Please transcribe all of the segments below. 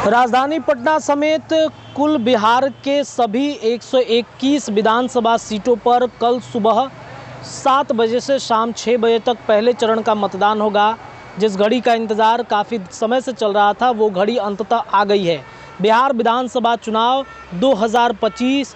राजधानी पटना समेत कुल बिहार के सभी 121 विधानसभा सीटों पर कल सुबह 7 बजे से शाम 6 बजे तक पहले चरण का मतदान होगा। जिस घड़ी का इंतज़ार काफ़ी समय से चल रहा था वो घड़ी अंततः आ गई है। बिहार विधानसभा चुनाव 2025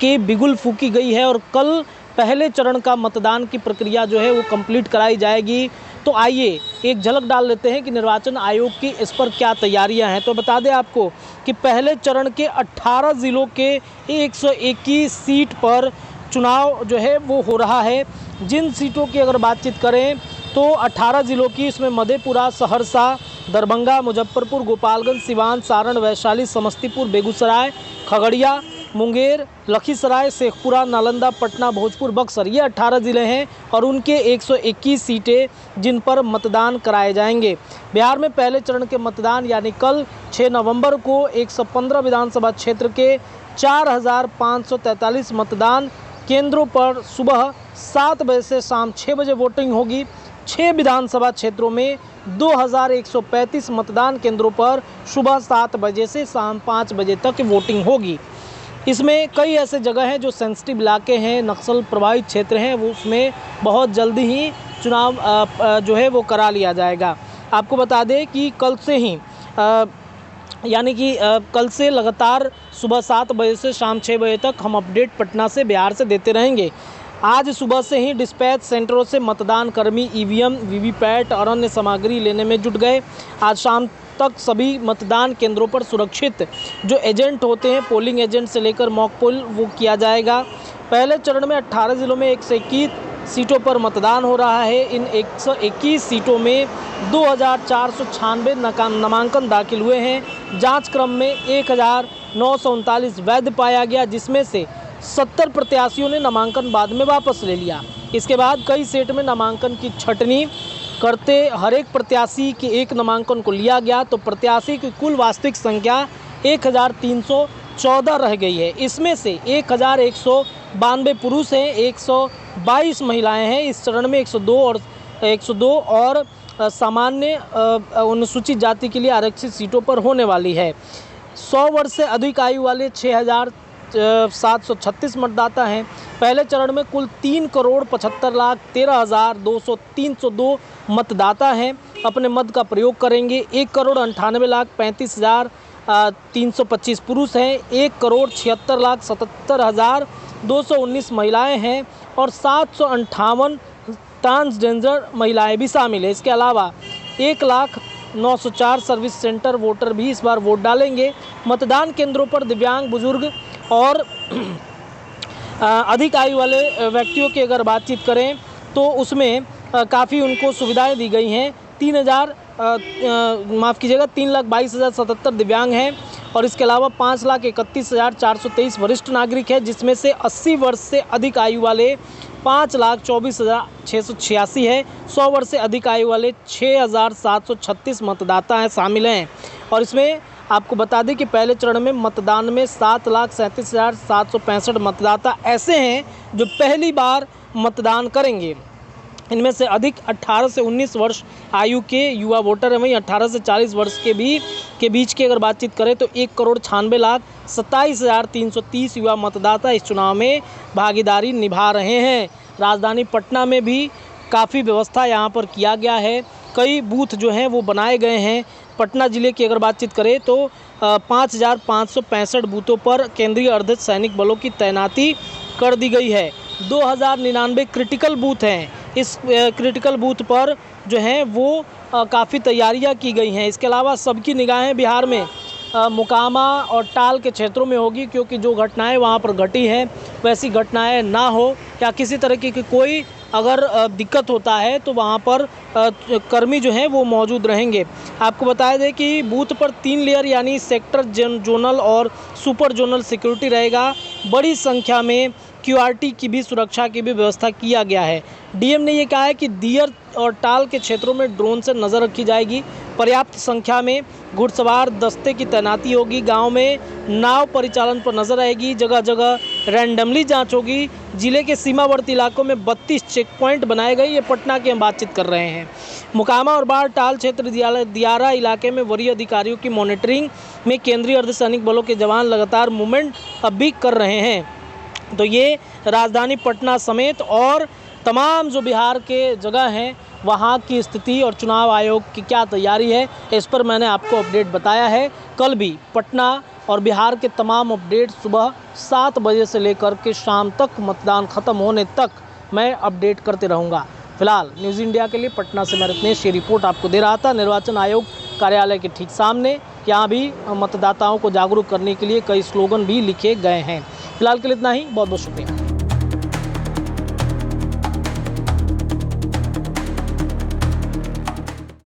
के बिगुल फूंकी गई है और कल पहले चरण का मतदान की प्रक्रिया जो है वो कंप्लीट कराई जाएगी। तो आइए एक झलक डाल लेते हैं कि निर्वाचन आयोग की इस पर क्या तैयारियां हैं। तो बता दें आपको कि पहले चरण के 18 ज़िलों के 121 सीट पर चुनाव जो है वो हो रहा है। जिन सीटों की अगर बातचीत करें तो 18 ज़िलों की, इसमें मधेपुरा, सहरसा, दरभंगा, मुजफ्फरपुर, गोपालगंज, सिवान, सारण, वैशाली, समस्तीपुर, बेगूसराय, खगड़िया, मुंगेर, लखीसराय, शेखपुरा, नालंदा, पटना, भोजपुर, बक्सर, ये 18 ज़िले हैं और उनके 121 सीटें जिन पर मतदान कराए जाएंगे। बिहार में पहले चरण के मतदान यानी कल 6 नवंबर को 115 विधानसभा क्षेत्र के 4543 मतदान केंद्रों पर सुबह 7 बजे से शाम 6 बजे वोटिंग होगी। 6 विधानसभा क्षेत्रों में 2135 मतदान केंद्रों पर सुबह 7 बजे से शाम 5 बजे तक वोटिंग होगी। इसमें कई ऐसे जगह हैं जो सेंसिटिव इलाके हैं, नक्सल प्रभावित क्षेत्र हैं, वो उसमें बहुत जल्दी ही चुनाव जो है वो करा लिया जाएगा। आपको बता दें कि कल से ही कल से लगातार सुबह 7 बजे से शाम 6 बजे तक हम अपडेट पटना से, बिहार से देते रहेंगे। आज सुबह से ही डिस्पैच सेंटरों से मतदान कर्मी ईवीएम, वीवीपैट और अन्य सामग्री लेने में जुट गए। आज शाम तक सभी मतदान केंद्रों पर सुरक्षित जो एजेंट होते हैं, पोलिंग एजेंट से लेकर मॉक पोल, वो किया जाएगा। पहले चरण में 18 ज़िलों में 121 सीटों पर मतदान हो रहा है। इन 121 सीटों में 2496 नामांकन दाखिल हुए हैं। जांच क्रम में 1939 वैध पाया गया, जिसमें से 70 प्रत्याशियों ने नामांकन बाद में वापस ले लिया। इसके बाद कई सेट में नामांकन की छंटनी करते हर एक प्रत्याशी के एक नामांकन को लिया गया, तो प्रत्याशी की कुल वास्तविक संख्या 1314 रह गई है। इसमें से 1192 पुरुष हैं, 122 महिलाएं हैं। इस चरण में 102 और सामान्य अनुसूचित जाति के लिए आरक्षित सीटों पर होने वाली है। 100 वर्ष से अधिक आयु वाले 6736 मतदाता हैं। पहले चरण में कुल 3,75,13,302 मतदाता हैं, अपने मत का प्रयोग करेंगे। 1,98,35,325 पुरुष हैं, 1,76,77,219 महिलाएं हैं और 758 ट्रांसजेंडर महिलाएं भी शामिल हैं। इसके अलावा 1,09,04 सर्विस सेंटर वोटर भी इस बार वोट डालेंगे। मतदान केंद्रों पर दिव्यांग, बुजुर्ग और अधिक आयु वाले व्यक्तियों की अगर बातचीत करें तो उसमें काफ़ी उनको सुविधाएं दी गई हैं। 3,22,077 दिव्यांग हैं और इसके अलावा 5,31,423 वरिष्ठ नागरिक हैं, जिसमें से 80 वर्ष से अधिक आयु वाले 5,24,686 है। 100 वर्ष से अधिक आयु वाले 6,736 मतदाता हैं शामिल हैं। और इसमें आपको बता दें कि पहले चरण में मतदान में 7,37,765 मतदाता ऐसे हैं जो पहली बार मतदान करेंगे। इनमें से अधिक 18 से 19 वर्ष आयु के युवा वोटर हैं। वहीं 18 से 40 वर्ष के बीच की अगर बातचीत करें तो 1,96,27,330 युवा मतदाता इस चुनाव में भागीदारी निभा रहे हैं। राजधानी पटना में भी काफ़ी व्यवस्था यहाँ पर किया गया है। कई बूथ जो हैं वो बनाए गए हैं। पटना ज़िले की अगर बातचीत करें तो 5,565 बूथों पर केंद्रीय अर्धसैनिक बलों की तैनाती कर दी गई है। 2,099 क्रिटिकल बूथ हैं। इस क्रिटिकल बूथ पर जो हैं वो काफ़ी तैयारियां की गई हैं। इसके अलावा सबकी निगाहें बिहार में मोकामा और टाल के क्षेत्रों में होगी, क्योंकि जो घटनाएं वहां पर घटी हैं वैसी घटनाएं ना हो या किसी तरह की कोई अगर दिक्कत होता है तो वहां पर कर्मी जो हैं वो मौजूद रहेंगे। आपको बताया दें कि बूथ पर 3 लेयर यानी सेक्टर, जोनल और सुपर जोनल सिक्योरिटी रहेगा। बड़ी संख्या में QRT की भी सुरक्षा की भी व्यवस्था किया गया है। DM ने ये कहा है कि दियर और टाल के क्षेत्रों में ड्रोन से नज़र रखी जाएगी। पर्याप्त संख्या में घुड़सवार दस्ते की तैनाती होगी। गांव में नाव परिचालन पर नज़र रहेगी। जगह जगह रैंडमली जांच होगी। जिले के सीमावर्ती इलाकों में 32 चेक पॉइंट बनाए गए। ये पटना के हम बातचीत कर रहे हैं। मोकामा और बाढ़ क्षेत्र दियारा इलाके में वरीय अधिकारियों की मॉनिटरिंग में केंद्रीय अर्धसैनिक बलों के जवान लगातार मूवमेंट अब भी कर रहे हैं। तो ये राजधानी पटना समेत और तमाम जो बिहार के जगह हैं वहाँ की स्थिति और चुनाव आयोग की क्या तैयारी है, इस पर मैंने आपको अपडेट बताया है। कल भी पटना और बिहार के तमाम अपडेट सुबह 7 बजे से लेकर के शाम तक मतदान खत्म होने तक मैं अपडेट करते रहूँगा। फिलहाल न्यूज़ इंडिया के लिए पटना से मैं रत्नेश ये रिपोर्ट आपको दे रहा था। निर्वाचन आयोग कार्यालय के ठीक सामने यहाँ भी मतदाताओं को जागरूक करने के लिए कई स्लोगन भी लिखे गए हैं। फिलहाल के लिए इतना ही। बहुत बहुत शुक्रिया।